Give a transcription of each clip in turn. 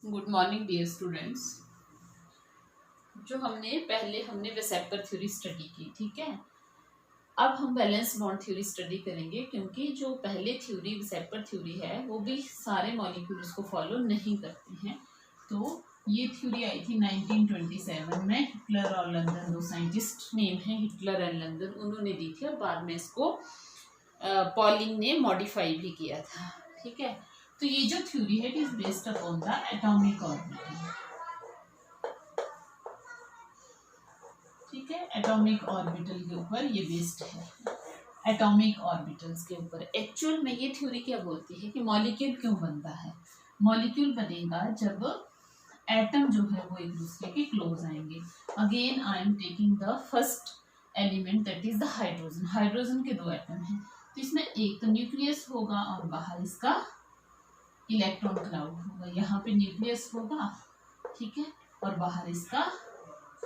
Good morning dear students. जो हमने वेसेपर theory study की, ठीक है। अब हम बैलेंस बॉन्ड थ्योरी स्टडी करेंगे, क्योंकि जो पहले थ्योरी वेसेपर थ्योरी है वो भी सारे मॉलिक्यूल्स को फॉलो नहीं करते हैं। तो ये थ्योरी आई थी 1927 में। हिटलर और लंदन, दो साइंटिस्ट नेम है हिटलर एंड लंदन, उन्होंने दी थी और बाद में इसको पॉलिंग ने मॉडिफाई भी किया था, ठीक है। तो ये जो थ्योरी है it is based upon the atomic orbital, ठीक है। एटॉमिक ऑर्बिटल के ऊपर ये बेस्ड है, एटॉमिक ऑर्बिटल्स के ऊपर। एक्चुअल में ये थ्योरी क्या बोलती है कि मॉलिक्यूल क्यों बनता है। मॉलिक्यूल बनेगा जब एटम जो है वो एक दूसरे के क्लोज आएंगे। Again I am taking the first element, that is the hydrogen. Hydrogen के दो एटम हैं, तो इसमें एक तो न्यूक्लियस होगा और बाहर इसका इलेक्ट्रॉन क्लाउड होगा। यहाँ पे न्यूक्लियस होगा, ठीक है, और बाहर इसका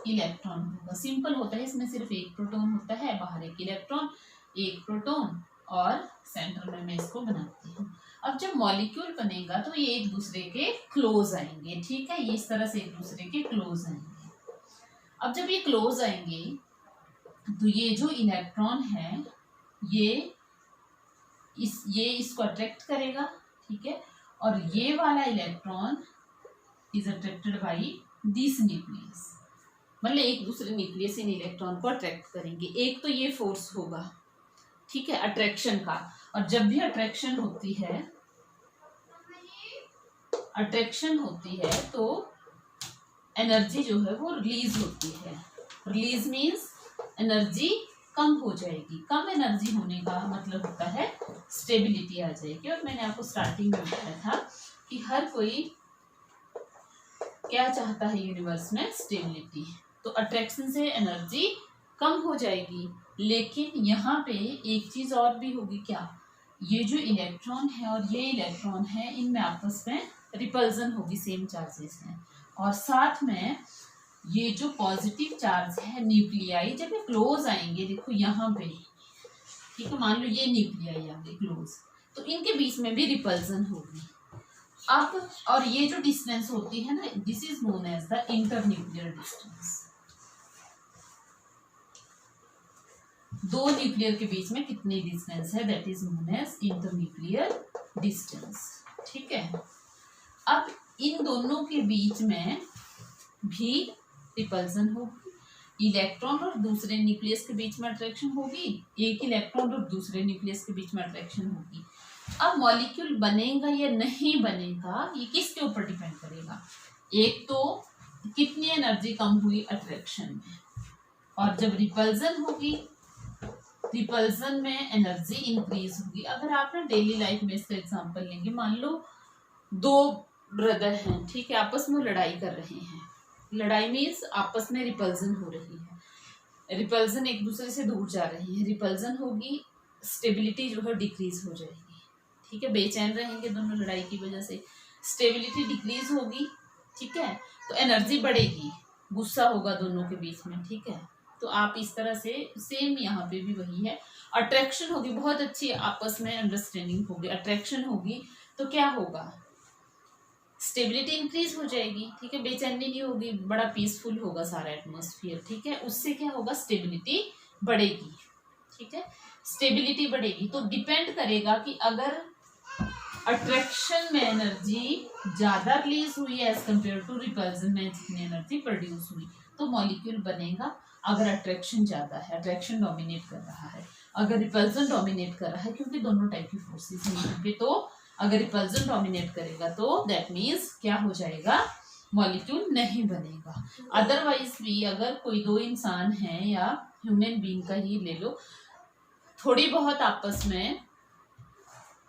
इलेक्ट्रॉन होगा। सिंपल होता है, इसमें सिर्फ एक प्रोटॉन होता है, बाहर एक इलेक्ट्रॉन, एक प्रोटॉन, और सेंटर में मैं इसको बनाती हूँ। अब जब मॉलिक्यूल बनेगा तो ये एक दूसरे के क्लोज आएंगे, ठीक है। ये इस तरह से एक दूसरे के क्लोज आएंगे। अब जब ये क्लोज आएंगे तो ये जो इलेक्ट्रॉन है ये इसको अट्रैक्ट करेगा, ठीक है। और ये वाला electron is attracted by this nucleus, मतलब एक दूसरे न्यूक्लियस इन इलेक्ट्रॉन को अट्रैक्ट करेंगे। एक तो ये फोर्स होगा, ठीक है, अट्रैक्शन का। और जब भी अट्रैक्शन होती है तो एनर्जी जो है वो रिलीज होती है। रिलीज मीन्स एनर्जी कम हो जाएगी। कम एनर्जी होने का मतलब होता है स्टेबिलिटी आ जाएगी। और मैंने आपको स्टार्टिंग में बताया था कि हर कोई क्या चाहता है यूनिवर्स में, स्टेबिलिटी। तो अट्रैक्शन से एनर्जी कम हो जाएगी, लेकिन यहाँ पे एक चीज और भी होगी। क्या? ये जो इलेक्ट्रॉन है और ये इलेक्ट्रॉन है, इनमें आपस में रिपल्जन होगी, सेम चार्जेस हैं। और साथ में ये जो पॉजिटिव चार्ज है न्यूक्लियाई, जब ये क्लोज आएंगे, देखो यहाँ पे, ठीक है, मान लो ये न्यूक्लियाई आ गए क्लोज, तो इनके बीच में भी रिपल्जन होगी। अब और ये जो डिस्टेंस होती है ना, this is known as the internuclear distance. दो न्यूक्लियर के बीच में कितनी डिस्टेंस है, that is known as internuclear distance, ठीक है। अब इन दोनों के बीच में भी रिपल्जन होगी। इलेक्ट्रॉन और दूसरे न्यूक्लियस के बीच में अट्रैक्शन होगी, एक इलेक्ट्रॉन और दूसरे न्यूक्लियस के बीच में अट्रैक्शन होगी। अब मॉलिक्यूल बनेगा या नहीं बनेगा, ये किसके ऊपर डिपेंड करेगा। एक तो कितनी एनर्जी कम हुई अट्रैक्शन में, और जब रिपल्जन होगी, रिपल्जन में एनर्जी इंक्रीज होगी। अगर आप ना डेली लाइफ में इसका एग्जांपल लेंगे, मान लो दो ब्रदर हैं, ठीक है, आपस में लड़ाई कर रहे हैं। लड़ाई मीन्स आपस में रिपल्जन हो रही है, रिपल्जन एक दूसरे से दूर जा रही है, रिपल्जन होगी, स्टेबिलिटी जो है डिक्रीज हो जाएगी, ठीक है। बेचैन रहेंगे दोनों लड़ाई की वजह से, स्टेबिलिटी डिक्रीज होगी, ठीक है। तो एनर्जी बढ़ेगी, गुस्सा होगा दोनों के बीच में, ठीक है। तो आप इस तरह से सेम यहाँ पे भी वही है। अट्रैक्शन होगी, बहुत अच्छी आपस में अंडरस्टैंडिंग होगी, अट्रैक्शन होगी तो क्या होगा, स्टेबिलिटी इंक्रीज हो जाएगी, ठीक है। बेचैनी नहीं होगी, बड़ा पीसफुल होगा सारा एटमॉस्फेयर, ठीक है। उससे क्या होगा, स्टेबिलिटी बढ़ेगी, ठीक है। स्टेबिलिटी बढ़ेगी तो डिपेंड करेगा कि अगर अट्रैक्शन में एनर्जी ज्यादा रिलीज हुई है एज कम्पेयर टू रिपल्जन में जितनी एनर्जी प्रोड्यूस हुई, तो मॉलिक्यूल बनेगा। अगर अट्रैक्शन ज्यादा है, अट्रैक्शन डोमिनेट कर रहा है, अगर रिपल्जन डोमिनेट कर रहा है, क्योंकि दोनों टाइप की फोर्सेस हैं यहाँ पे, तो अगर रिपल्जन डोमिनेट करेगा तो दैट मीन्स क्या हो जाएगा, मॉलिक्यूल नहीं बनेगा। अदरवाइज भी अगर कोई दो इंसान हैं या ह्यूमन बीइंग का ही ले लो, थोड़ी बहुत आपस में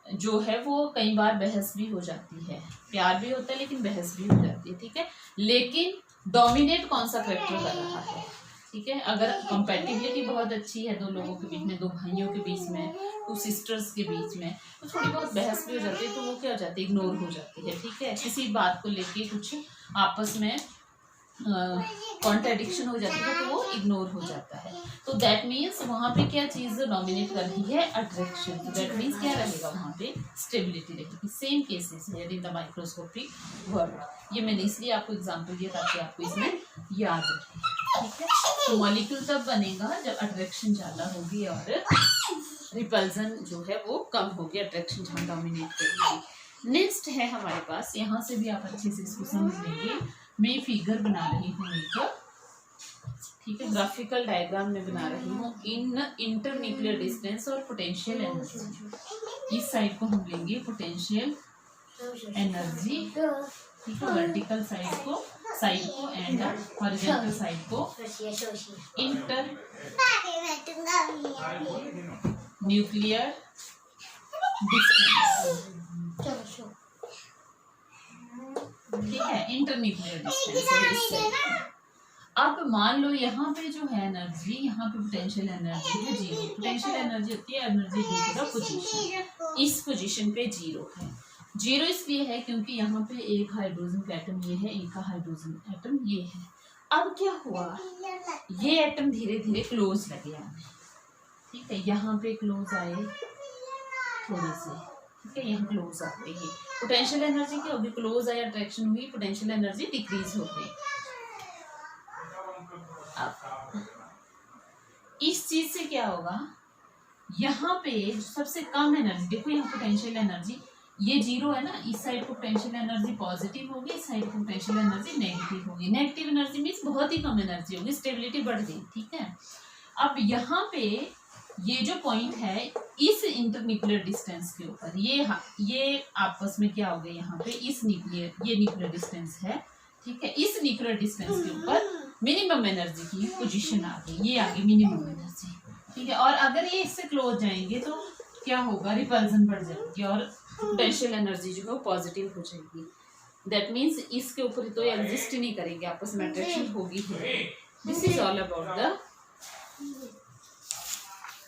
जो है वो कई बार बहस भी हो जाती है, प्यार भी होता है लेकिन बहस भी हो जाती है, ठीक है। लेकिन डोमिनेट कौन सा फैक्टर कर रहा है, ठीक है। अगर कंपैटिबिलिटी बहुत अच्छी है दो लोगों के बीच में, दो भाइयों के बीच में, टू सिस्टर्स के बीच में, तो थोड़ी बहुत बहस भी हो जाती है, तो वो क्या हो जाती है, इग्नोर हो जाती है, ठीक है। किसी बात को लेके कुछ आपस में कॉन्ट्राडिक्शन हो जाती है तो वो इग्नोर हो जाता है। तो दैट मीन्स वहाँ पे क्या चीज़ डोमिनेट कर रही है, अट्रैक्शन। तो दैट मीन्स क्या रहेगा वहाँ पे, स्टेबिलिटी रहेगी। सेम केसेस है इन द माइक्रोस्कोपिक वर्ल्ड। ये मैंने इसलिए आपको एग्जांपल दिया ताकि आपको इसमें याद रहे, ठीक है। तो मॉलिक्यूल तब बनेगा जब अट्रैक्शन ज़्यादा होगी और रिपल्जन जो है वो कम होगी, अट्रैक्शन जहाँ डोमिनेट करेगी। नेक्स्ट है हमारे पास, यहाँ से भी आप अच्छे से इसको समझ लेंगे। मैं फिगर बना रही हूँ एक, ठीक है, ग्राफिकल डायग्राम में बना रही हूँ इन इंटरन्यूक्लियर डिस्टेंस और पोटेंशियल एनर्जी। इस साइड को हम लेंगे पोटेंशियल एनर्जी, ठीक है, वर्टिकल साइड को एंड हॉरिजॉन्टल साइड को इंटर न्यूक्लियर डिस्टेंस, ठीक है, इंटरन्यूक्लियर डिस्टेंस। अब मान लो यहाँ पे जो है एनर्जी, यहाँ पे पोटेंशियल एनर्जी है 0। पोटेंशियल एनर्जी होती है energy due to the position. इस पोजीशन पे 0 है। 0 इसलिए है क्योंकि यहाँ पे एक हाइड्रोजन का एटम ये है, एक का हाइड्रोजन एटम ये है। अब क्या हुआ, ये एटम धीरे धीरे क्लोज लगे आने, ठीक है, यहाँ पे क्लोज आए थोड़े से, ठीक है, यहाँ क्लोज आते ही पोटेंशियल एनर्जी क्या होगी, क्लोज आए, अट्रैक्शन हुई, पोटेंशियल एनर्जी डिक्रीज हो गई। अब इस चीज से क्या होगा, यहाँ पे सबसे कम एनर्जी, देखो यहाँ पोटेंशियल एनर्जी ये 0 है ना, इस साइड को पोटेंशियल एनर्जी पॉजिटिव होगी, इस साइड को पोटेंशियल एनर्जी नेगेटिव होगी। नेगेटिव एनर्जी मीन्स बहुत ही कम एनर्जी होगी, स्टेबिलिटी बढ़ गई, ठीक है। अब यहाँ पे ये जो पॉइंट है इस इंटरन्यूक्लियर डिस्टेंस के ऊपर, ये आपस में क्या हो गया, यहाँ पे इस ये न्यूक्लियर डिस्टेंस है, ठीक है, इस न्यूक्लियर डिस्टेंस के ऊपर मिनिमम एनर्जी की पोजीशन आ गई, ये आ गई मिनिमम एनर्जी, ठीक है। और अगर ये इससे क्लोज जाएंगे तो क्या होगा, रिपल्जन बढ़ जाएगी और पोटेंशियल एनर्जी जो है वो पॉजिटिव हो जाएगी। दैट मीन्स इसके ऊपर तो एग्जिस्ट ही नहीं करेंगे, आपस में अट्रैक्शन होगी है। This is all about the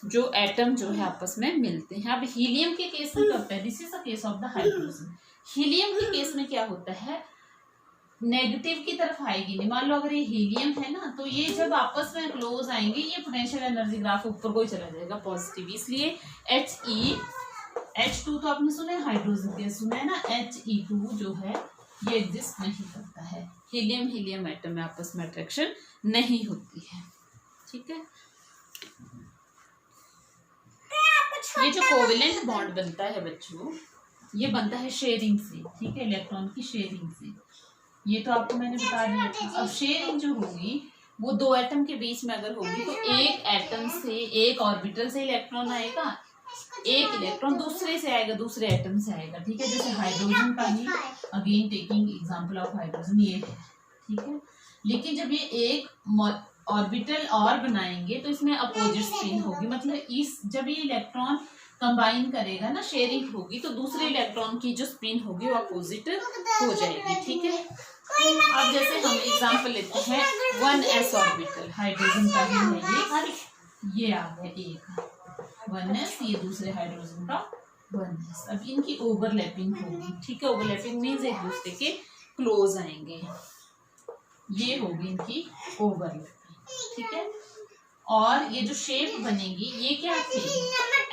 जो एटम जो है आपस में मिलते हैं। अब हीलियम के केस में क्या होता है, this is the case of the hydrogen. Helium के केस में क्या होता है, नेगेटिव की तरफ आएगी नहीं। मान लो अगर ये हीलियम है ना, तो ये जब आपस में क्लोज आएंगे ये पोटेंशियल एनर्जी ग्राफ ऊपर को ही चला जाएगा पॉजिटिव, इसलिए H2 तो आपने सुना है, हाइड्रोजन के सुना है ना, He2 जो है ये एग्जिस्ट नहीं करता है। हीलियम एटम में आपस में अट्रैक्शन नहीं होती है, ठीक है। ये जो कोवेलेंट बॉन्ड बनता है बच्चों, ये बनता है शेयरिंग से, ठीक है, इलेक्ट्रॉन की शेयरिंग से। ये तो आपको मैंने बता दिया था। अब शेयरिंग जो होगी वो 2 एटम के बीच में अगर होगी तो एक एटम से, एक ऑर्बिटल से इलेक्ट्रॉन आएगा, एक इलेक्ट्रॉन दूसरे से आएगा, दूसरे एटम से आएगा, ठीक है। जैसे हाइड्रोजन का ही again taking example of hydrogen ये है, ठीक है। लेकिन जब ये एक ऑर्बिटल और बनाएंगे तो इसमें अपोजिट स्पिन होगी, मतलब इस जब ये इलेक्ट्रॉन कंबाइन करेगा ना, शेयरिंग होगी, तो दूसरे इलेक्ट्रॉन की जो स्पिन होगी वो अपोजिट हो जाएगी, ठीक है। अब जैसे हम एग्जांपल लेते हैं 1s ऑर्बिटल, हाइड्रोजन का ही है ये आ गया एक 1s, ये दूसरे हाइड्रोजन का 1s। अब इनकी ओवरलैपिंग होगी, ठीक है, ओवरलैपिंग मीन्स एक दूसरे के क्लोज आएंगे, ये होगी इनकी ओवरलैपिंग, ठीक है। और ये जो शेप बनेगी ये क्या थे,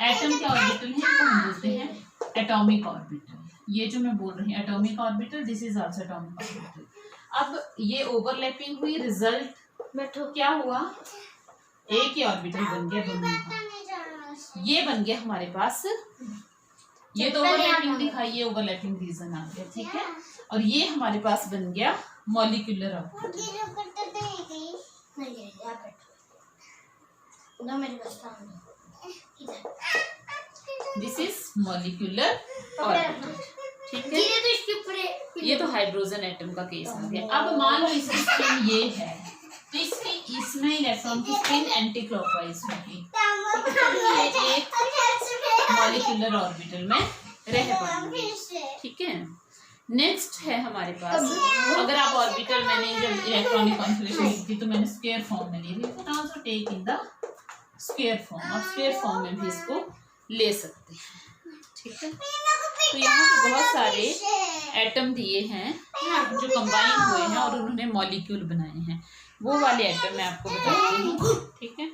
एटम के ऑर्बिटल है, तो हम बोलते हैं एटॉमिक ऑर्बिटल। ये जो मैं बोल रही हूँ atomic orbital, this is also atomic orbital. अब ये ओवरलैपिंग हुई, रिजल्ट क्या हुआ, एक ही ऑर्बिटल बन गया दोनों का। ये बन गया हमारे पास, ये तो ओवरलैपिंग दिखाई, ये ओवरलैपिंग रीजन आ गया, ठीक है। और ये हमारे पास बन गया molecular orbital. This is molecular orbital, ठीक है। ये तो हाइड्रोजन एटम का केस आ गया। अब मान लो इसकी स्पिन ये है, तो इसमें इलेक्ट्रॉन की स्पिन एंटी क्लॉकवाइज होगी, ये एक मॉलिक्यूलर ऑर्बिटल में रह पाएंगे, ठीक है। नेक्स्ट है हमारे पास, अगर आप ऑर्बिटल, मैंने जब इलेक्ट्रॉनिक कॉन्फिगरेशन ली थी तो मैंने स्क्वायर फॉर्म में ली थी, तो also take in the square form. आप स्क्वायर फॉर्म में भी इसको ले सकते हैं, ठीक है। तो यहाँ पे बहुत सारे एटम दिए हैं जो कंबाइन हुए हैं और उन्होंने मॉलिक्यूल बनाए हैं, वो वाले एटम मैं आपको बताती हूँ, ठीक है।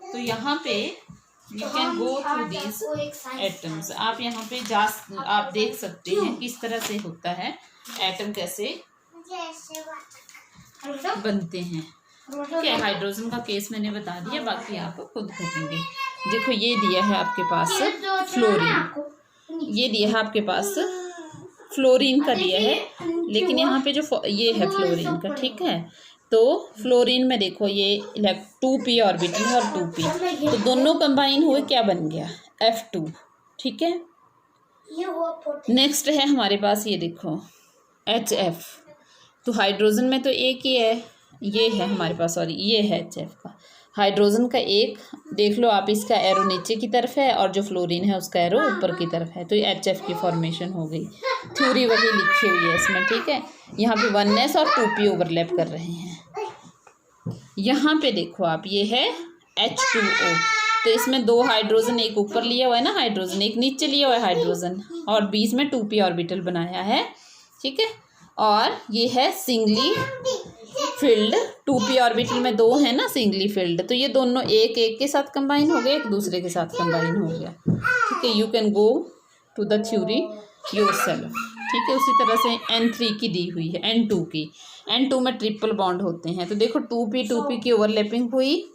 तो यहाँ पे you can go through these atoms. आप यहाँ पे आप देख सकते हैं किस तरह से होता है, एटम कैसे बनते हैं, ठीक है। हाइड्रोजन का केस मैंने बता दिया, बाकी आप खुद करेंगे। देखो ये दिया है आपके पास फ्लोरीन, ये दिया है आपके पास फ्लोरीन का दिया है, लेकिन यहाँ पे जो ये है फ्लोरीन का, ठीक है। तो फ्लोरीन में देखो ये 2p ऑर्बिटल है और 2p, तो दोनों कंबाइन हुए क्या बन गया F2, ठीक है। नेक्स्ट है हमारे पास ये देखो HF, तो हाइड्रोजन में तो एक ही है, ये है हमारे पास, सॉरी ये है HF का, हाइड्रोजन का एक, देख लो आप, इसका एरो नीचे की तरफ है और जो फ्लोरीन है उसका एरो ऊपर की तरफ है, तो ये HF की फॉर्मेशन हो गई। थ्योरी वही लिखी हुई है इसमें, ठीक है। यहाँ पे 1s और 2p ओवरलैप कर रहे हैं। यहाँ पे देखो आप, ये है H2O, तो इसमें 2 हाइड्रोजन, एक ऊपर लिया हुआ है ना हाइड्रोजन, एक नीचे लिया हुआ है हाइड्रोजन, और बीच में 2p ऑर्बिटल बनाया है, ठीक है। और ये है सिंगली फिल्ड, 2p ऑर्बिटल में 2 है ना सिंगली फिल्ड, तो ये दोनों एक एक के साथ कंबाइन हो गए, एक दूसरे के साथ कंबाइन हो गया, ठीक है। You can go to the theory yourself, ठीक है। उसी तरह से N3 की दी हुई है, N2 की, N2 में ट्रिपल बॉन्ड होते हैं, तो देखो 2p की ओवरलैपिंग हुई,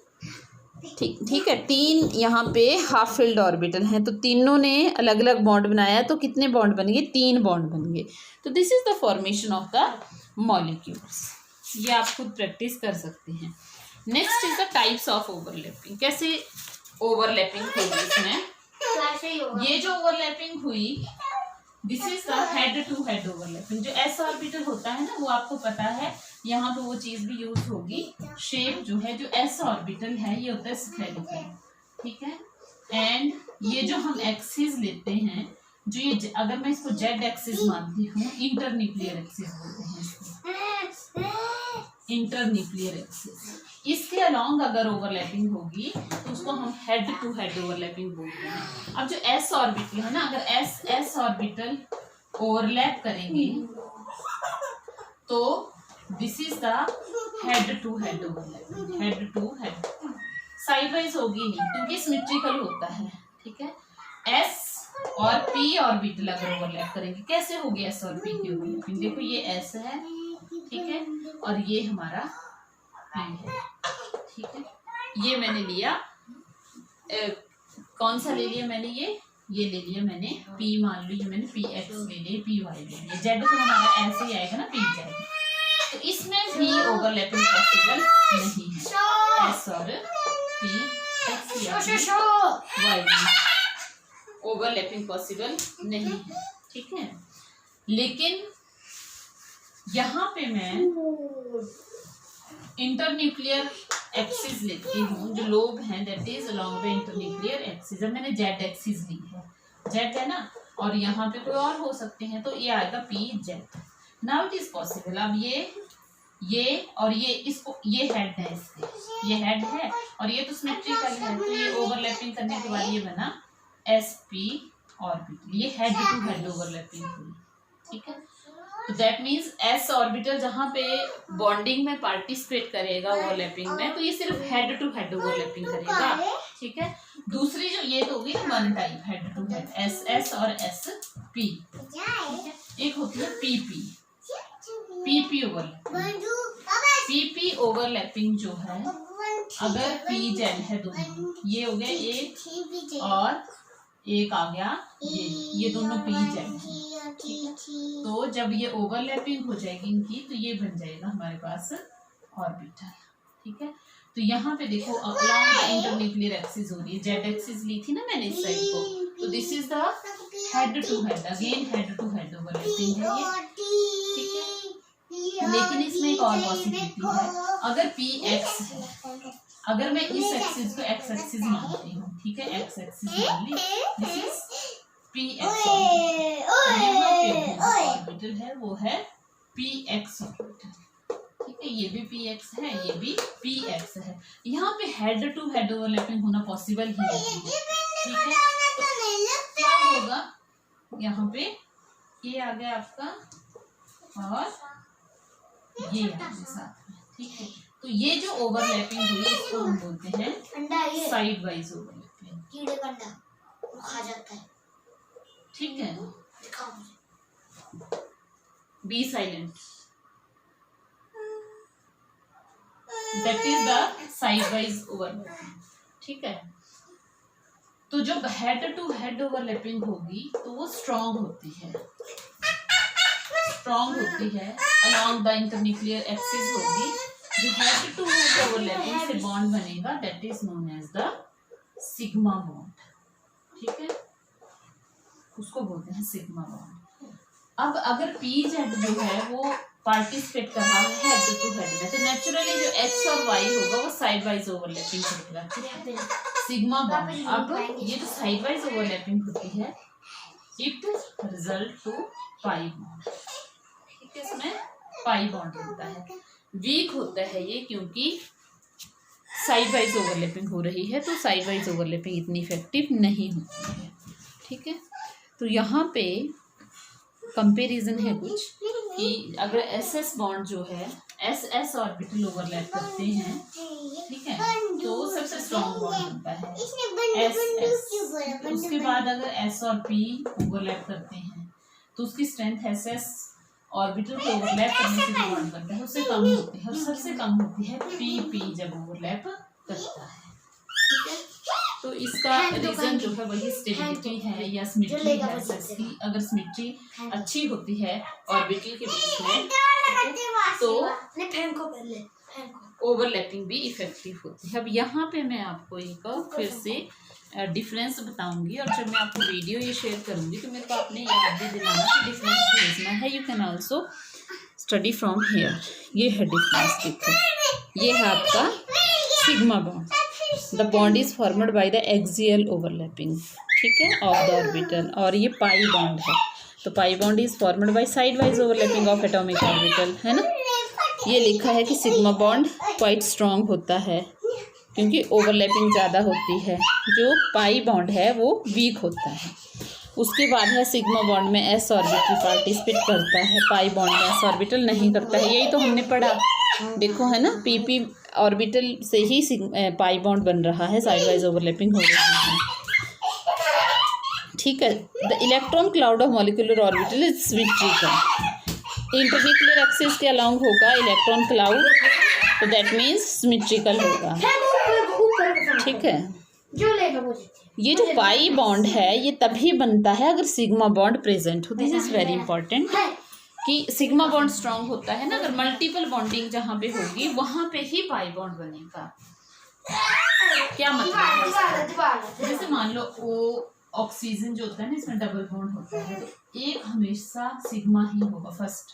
ठीक है। 3 यहाँ पे हाफ फिल्ड ऑर्बिटल हैं, तो तीनों ने अलग अलग बॉन्ड बनाया, तो कितने बॉन्ड बन गए, 3 बॉन्ड बन गए। तो this is the formation of the molecules, ये आप खुद प्रैक्टिस कर सकते हैं। Next is the types of overlapping, कैसे ओवरलैपिंग होगी इसमें। ये जो ओवरलैपिंग हुई, this is the head to head overlapping. जो s ऑर्बिटल होता है ना, वो आपको पता है, यहाँ पे वो चीज भी यूज होगी। शेप जो है, जो s ऑर्बिटल है, ये होता है स्फेरिकल, ठीक है। एंड ये जो हम एक्सिस लेते हैं, जो ये अगर मैं इसको z एक्सिस मानती हूँ, इंटरन्यूक्लियर एक्सिस बोलते हैं इसको, इंटरन्यूक्लियर एक्सिस। इसके अलोंग अगर ओवरलैपिंग होगी तो उसको हम हेड टू हेड ओवरलैपिंग बोलते हैं। अब जो s ऑर्बिटल है ना, अगर s ऑर्बिटल ओवरलैप करेंगे तो this is the head to head overlapping, head to head. Side wise होगी नहीं क्योंकि सिमेट्रिकल होता है, ठीक है। s और p ऑर्बिटल अगर ओवरलैप करेंगे, कैसे होगी s और p की ओवरलैपिंग। देखो ये s है, ठीक है, और ये हमारा p है, ठीक है। ये मैंने लिया, कौन सा ले लिया मैंने, ये ले लिया मैंने p, मान लो ये मैंने px ले लिया, py ले लिया, z तो हमारा ऐसे ही आएगा ना, pz। तो इसमें भी ओवरलैपिंग पॉसिबल नहीं है, s और p, x या y ओवरलैपिंग पॉसिबल नहीं है, ठीक है। लेकिन यहाँ पे मैं इंटरन्यूक्लियर एक्सिस लेती हूँ, जो लोब हैं that is along the internuclear axis. मैंने z एक्सिस ली है, z है ना, और यहाँ पे कोई और हो सकते हैं, तो ये आएगा pz। Now it is possible. अब ये और ये, इसको, ये हेड है, इसके ये हेड है और ये तो सिमेट्रिकल है, तो ये ओवरलैपिंग करने के बाद ये बना sp ऑर्बिटल, ये हेड टू हेड ओवरलैपिंग हुई, ठीक है। तो दैट मीन्स s ऑर्बिटल जहाँ पे बॉन्डिंग में पार्टिसिपेट करेगा ओवरलैपिंग में, तो ये सिर्फ हेड टू हेड ओवरलैपिंग करेगा, ठीक है। दूसरी जो ये तो होगी ना one type head to head, ss और sp, ठीक है। एक होती है pp ओवरलैपिंग। pp ओवरलैपिंग जो है, अगर pz है दोनों, ये हो गया एक और एक आ गया ये दोनों pz है, ठीक है। तो जब ये ओवरलैपिंग हो जाएगी इनकी, तो ये बन जाएगा हमारे पास ऑर्बिटल, ठीक है। तो यहाँ पे देखो अलोंग इंटरन्यूक्लियर एक्सिस हो रही है, z एक्सिस ली थी ना मैंने इस साइड को, तो this is the head to head, again head to head overlapping है ये, ठीक है। लेकिन इसमें एक और पॉसिबिलिटी है, अगर px है, अगर मैं इस एक्सिस को x एक्सिस मानती हूँ, ठीक है, x एक्सिस मान ली, दिस इज px ऑर्बिटल है, वो है px ऑर्बिटल, ठीक है। ये भी px है, ये भी px है। यहाँ पे हेड टू हेड ओवरलैपिंग होना पॉसिबल ही नहीं है, ठीक है। तो क्या होगा, यहाँ पे ये आ गया आपका और ये आ गया साथ में, ठीक है। तो ये जो ओवरलैपिंग हुई इसको हम बोलते हैं साइड वाइज ओवरलैपिंग। कीड़े का अंडा वो खा जाता है, ठीक है। दिखाओ मुझे, be silent, that is the side wise overlapping, ठीक है। तो जब हेड टू हेड ओवरलैपिंग होगी तो वो स्ट्रॉन्ग होती है, अलोंग द इंटरन्यूक्लियर एक्सिस होगी। जो हेड टू हेड ओवरलैपिंग से बॉन्ड बनेगा that is known as the sigma bond, ठीक है, उसको बोलते हैं सिग्मा बॉन्ड। अब अगर पी जेड जो है वो पार्टिसिपेट कर रहा है हेड टू हेड में, तो नेचुरली जो एक्स और वाई होगा वो साइड वाइज ओवरलैपिंग करेगा, ठीक है। सिग्मा बॉन्ड, अब ये जो साइड वाइज ओवरलैपिंग होती है it result to pi bond, ठीक है। इसमें पाई बॉन्ड होता है, वीक होता है ये क्योंकि साइड वाइज ओवरलैपिंग हो रही है, तो साइड वाइज ओवरलैपिंग इतनी इफेक्टिव नहीं होती है, ठीक है। तो यहाँ पे कंपैरिजन है कुछ कि अगर एस एस बॉन्ड जो है एस एस ऑर्बिटल ओवरलैप करते हैं, ठीक है, तो सबसे स्ट्रॉन्ग बॉन्ड बनता है एस एस। उसके बाद अगर एस और पी ओवरलैप करते हैं तो उसकी स्ट्रेंथ एस एस ऑर्बिटल को ओवरलैप करने से जो बॉन्ड बनता है उससे कम होती है, और सबसे कम होती है पी पी जब ओवरलैप करता है, ठीक है। तो इसका रीजन जो है वही स्टेबिलिटी है या सिमेट्री है इसकी। अगर सिमेट्री अच्छी होती है ऑर्बिटल के बीच में तो ओवरलैपिंग भी इफेक्टिव होती है। अब यहाँ पे मैं आपको एक फिर से डिफरेंस बताऊंगी, और जब मैं आपको वीडियो ये शेयर करूंगी तो मेरे को आपने याद भी दिलाना कि डिफरेंस भेजना है। You can also study from here. ये है डिफरेंस, देखो ये है आपका sigma bond, the bond is formed by the axial overlapping, ठीक है, ऑफ द ऑर्बिटल। और ये पाई बॉन्ड है, तो pi bond is formed by side wise overlapping of atomic orbital, है ना। ये लिखा है कि सिग्मा बॉन्ड क्वाइट स्ट्रॉन्ग होता है क्योंकि ओवरलैपिंग ज़्यादा होती है, जो पाई बॉन्ड है वो वीक होता है। उसके बाद है सिग्मा बॉन्ड में एस ऑर्बिटल पार्टिसिपेट करता है, पाई बॉन्ड में एस ऑर्बिटल नहीं करता है। यही तो हमने पढ़ा, देखो है ना, पी पी ऑर्बिटल से ही पाई बॉन्ड बन रहा है, साइड वाइज ओवरलैपिंग हो रही है, ठीक है। The electron cloud of molecular orbital is symmetrical, internuclear axis के अलोंग होगा इलेक्ट्रॉन क्लाउड, तो दैट मीन्स सिमेट्रिकल होगा, ठीक है। ये जो पाई बॉन्ड है ये तभी बनता है अगर सिग्मा बॉन्ड प्रेजेंट हो। दिस इज वेरी इंपॉर्टेंट कि सिग्मा बॉन्ड स्ट्रॉन्ग होता है ना, अगर मल्टीपल बॉन्डिंग जहाँ पे होगी वहां पे ही पाई बॉन्ड बनेगा। क्या मतलब है, जैसे मान लो ओ ऑक्सीजन जो होता है ना इसमें डबल बॉन्ड होता है, तो एक हमेशा सिग्मा ही होगा फर्स्ट,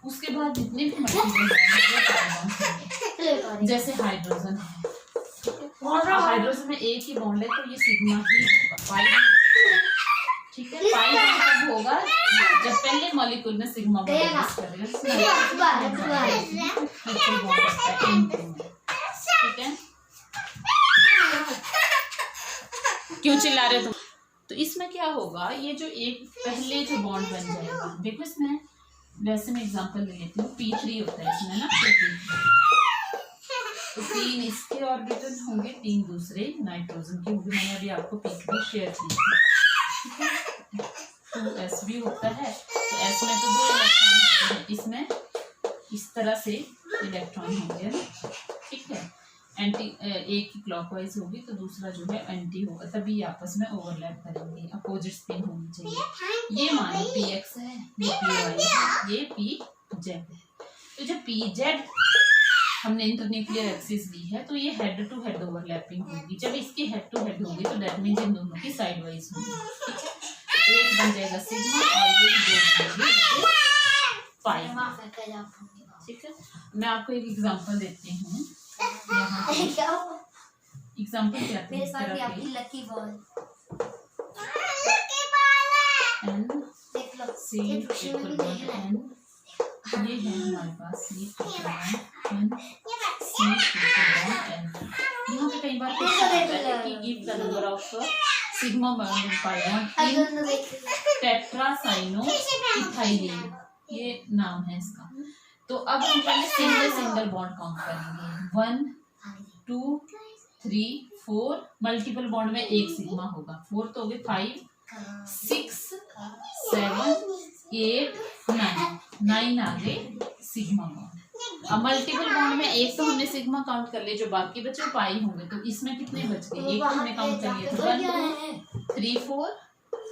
उसके बाद जितने भी मल्टीपल बॉन्ड होंगे, जैसे हाइड्रोजन है, हाइड्रोजन में एक ही बॉन्ड है तो ये सिग्मा ही होगा, पाई बॉन्ड, ठीक है। पाई बॉन्ड कब होगा, जब पहले मॉलिक्यूल में सिग्मा बॉन्ड करेगा, ठीक है। क्यों चिल्ला रहे तुम? तो इसमें क्या होगा, ये जो एक पहले जो बॉन्ड बन जाएगा, देखो इसमें वैसे मैं एग्जांपल ले लेती हूँ, P3 होता है इसमें ना, तो 3 इसके ऑर्बिटल होंगे, 3 दूसरे नाइट्रोजन के होंगे। मैंने अभी आपको P3 शेयर की, ठीक है। 2s भी होता है, तो s में तो 2 इलेक्ट्रॉन होते हैं, इसमें इस तरह से इलेक्ट्रॉन होंगे, ठीक है। एंटी एक की क्लॉकवाइज होगी तो दूसरा जो है एंटी होगा, तभी आपस में ओवरलैप करेंगे, अपोजिट स्पिन होनी चाहिए। ये मानो px है, ये py है, ये pz है। तो जब pz हमने इंटरन्यूक्लियर एक्सिस ली है तो ये हेड टू हेड ओवरलैपिंग होगी। जब इसकी हेड टू हेड होगी तो दैट मीन्स इन दोनों की साइड वाइज होगी, ठीक है। तो एक बन जाएगा सिग्मा और ये दो बनेंगे पाई, ठीक है। मैं आपको एक एग्जांपल देती हूँ, यहाँ एग्जांपल क्या है, इस तरह के लकी बॉल N C triple bond N, ये है हमारे पास C triple bond N, C triple bond N. यहाँ पे कई बार पूछा जाता है कि give the number of sigma bond pi bond in tetracyano ethylene, ये नाम है इसका। तो अब हम पहले सिंगल सिंगल बॉन्ड काउंट करेंगे। 1 2 3 4, मल्टीपल बॉन्ड में एक सिग्मा होगा। 4 तो हो गए, 5 6 7 8 9 आ गए सिग्मा बॉन्ड। अब मल्टीपल बॉन्ड में एक तो हमने सिग्मा काउंट कर लिया, जो बाकी बचे पाई होंगे। तो इसमें कितने बच गए? एक तो हमने काउंट कर लिया था, 1 2 3 4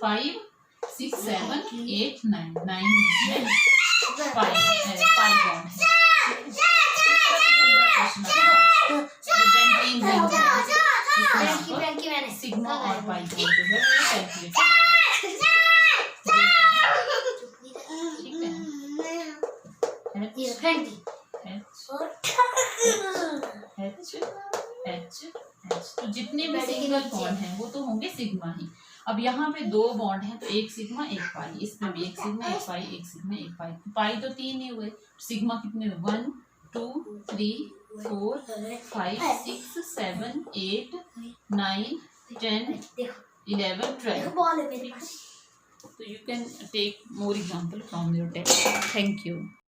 5 6 7 8 9 में पाई बॉन्ड है। सिग्मा और पाई बॉन्ड जो है कैलकुलेट, ठीक है। तो जितने भी सिंगल बॉन्ड हैं वो तो होंगे सिग्मा ही। अब यहाँ पे दो बॉन्ड हैं तो एक सिग्मा एक पाई, इसमें भी एक सिग्मा एक पाई, एक सिग्मा एक पाई। पाई तो 3 ही हुए, सिग्मा कितने हुए? 1 2 3 4 5 6 7 8 9 10 11 12। So you can take more example from your text. Thank you.